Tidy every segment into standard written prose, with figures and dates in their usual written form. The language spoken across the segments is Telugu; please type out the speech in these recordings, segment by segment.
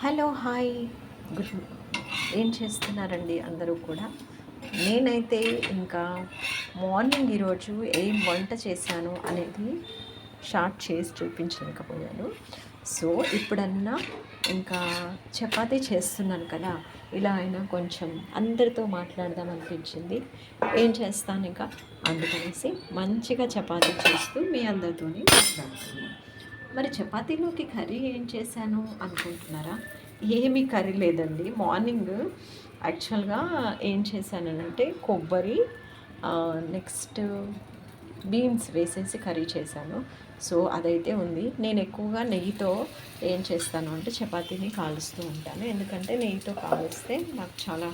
హలో హాయ్ గుడ్ ఏం చేస్తున్నారండి అందరూ కూడా. నేనైతే ఇంకా మార్నింగ్ ఈరోజు ఏం వంట చేశాను అనేది షార్ట్ చేసి చూపించలేకపోయాను. సో ఇప్పుడన్నా ఇంకా చపాతీ చేస్తున్నాను కదా, ఇలా అయినా కొంచెం అందరితో మాట్లాడదాం అనిపించింది. ఏం చేస్తాను ఇంకా, అందుకనేసి మంచిగా చపాతీ చేస్తూ మీ అందరితోని మాట్లాడుతున్నాను. మరి చపాతీలోకి కర్రీ ఏం చేశాను అనుకుంటున్నారా? ఏమీ కర్రీ లేదండి. మార్నింగ్ యాక్చువల్గా ఏం చేశానంటే కొబ్బరి, నెక్స్ట్ బీన్స్ వేసేసి కర్రీ చేశాను. సో అదైతే ఉంది. నేను ఎక్కువగా నెయ్యితో ఏం చేస్తాను అంటే చపాతీని కాలుస్తూ ఉంటాను. ఎందుకంటే నెయ్యితో కాలుస్తే నాకు చాలా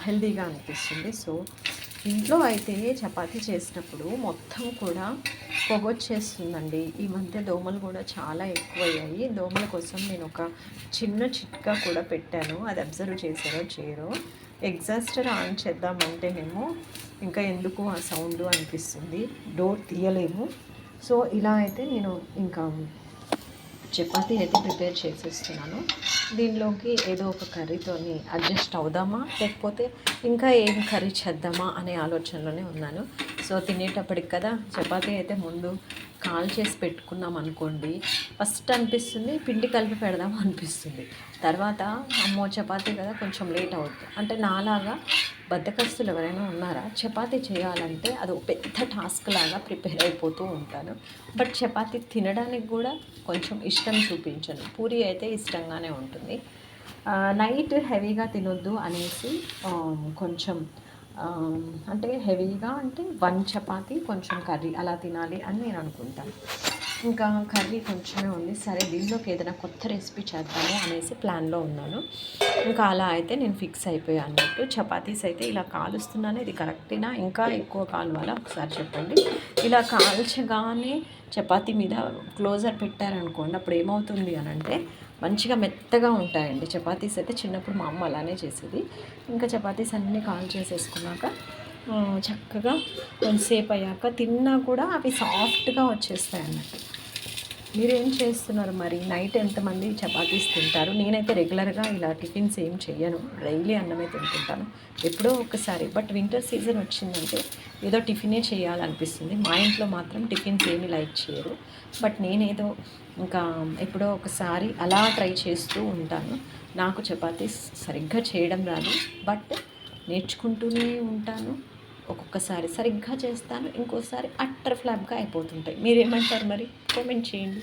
హెల్తీగా అనిపిస్తుంది. సో ఇంట్లో అయితే చపాతీ చేసినప్పుడు మొత్తం కూడా పొగొచ్చేస్తుందండి. ఈ మధ్య దోమలు కూడా చాలా ఎక్కువయ్యాయి. దోమల కోసం నేను ఒక చిన్న చిట్కా కూడా పెట్టాను. అది అబ్జర్వ్ చేశారో చేయరో, ఎగ్జాస్టర్ ఆన్ చేద్దామంటేనేమో ఇంకా ఎందుకు ఆ సౌండ్ అనిపిస్తుంది, డోర్ తీయలేము. సో ఇలా అయితే నేను ఇంకా చపాతీ అయితే ప్రిపేర్ చేసేస్తున్నాను. దీనిలోకి ఏదో ఒక కర్రీతోని అడ్జస్ట్ అవుదామా, లేకపోతే ఇంకా ఏం కర్రీ చేద్దామా అనే ఆలోచనలోనే ఉన్నాను. సో తినేటప్పటికి కదా చపాతీ అయితే ముందు కాల్ చేసి పెట్టుకున్నాం అనుకోండి, ఫస్ట్ అనిపిస్తుంది పిండి కలిపి పెడదాం అనిపిస్తుంది. తర్వాత అమ్మో చపాతీ కదా కొంచెం లేట్ అవుతుంది అంటే, నాలాగా బద్ధకస్తులు ఎవరైనా ఉన్నారా? చపాతీ చేయాలంటే అది ఒక పెద్ద టాస్క్ లాగా ప్రిపేర్ అయిపోతూ ఉంటాను. బట్ చపాతీ తినడానికి కూడా కొంచెం ఇష్టం చూపించను. పూరి అయితే ఇష్టంగానే ఉంటుంది. నైట్ హెవీగా తినొద్దు అనేసి కొంచెం అంటే హెవీగా అంటే 1 చపాతీ కొంచెం కర్రీ అలా తినాలి అని నేను అనుకుంటాను. ఇంకా కర్రీ కొంచెమే ఉంది, సరే దీనిలోకి ఏదైనా కొత్త రెసిపీ చేద్దాము అనేసి ప్లాన్లో ఉన్నాను. ఇంకా అలా అయితే నేను ఫిక్స్ అయిపోయాను అన్నట్టు. చపాతీస్ అయితే ఇలా కాలుస్తున్నాను, ఇది కరెక్టేనా, ఇంకా ఎక్కువ కాలవాలా ఒకసారి చెప్పండి. ఇలా కాల్చగానే చపాతీ మీద క్లోజర్ పెట్టారనుకోండి, అప్పుడు ఏమవుతుంది అని అంటే మంచిగా మెత్తగా ఉంటాయండి చపాతీస్. అయితే చిన్నప్పుడు మా అమ్మ అలానే చేసేది. ఇంకా చపాతీస్ అన్నీ కాల్ చేసేసుకున్నాక చక్కగా కొంతసేపు అయ్యాక తిన్నా కూడా అవి సాఫ్ట్గా వచ్చేస్తాయి అన్నట్టు. మీరేం చేస్తున్నారు మరి? నైట్ ఎంతమంది చపాతీస్ తింటారు? నేనైతే రెగ్యులర్గా ఇలా టిఫిన్స్ ఏం చెయ్యను, డైలీ అన్నమే తింటుంటాను ఎప్పుడో ఒకసారి. బట్ వింటర్ సీజన్ వచ్చిందంటే ఏదో టిఫినే చేయాలనిపిస్తుంది. మా ఇంట్లో మాత్రం టిఫిన్స్ ఏమి లైక్ చేయరు. బట్ నేనేదో ఇంకా ఎప్పుడో ఒకసారి అలా ట్రై చేస్తూ ఉంటాను. నాకు చపాతీస్ సరిగ్గా చేయడం రాదు, బట్ నేర్చుకుంటూనే ఉంటాను. ఒక్కొక్కసారి సరిగ్గా చేస్తాను, ఇంకోసారి అట్టర్ ఫ్లాప్గా అయిపోతుంటాయి. మీరేమంటారు మరి? కామెంట్ చేయండి.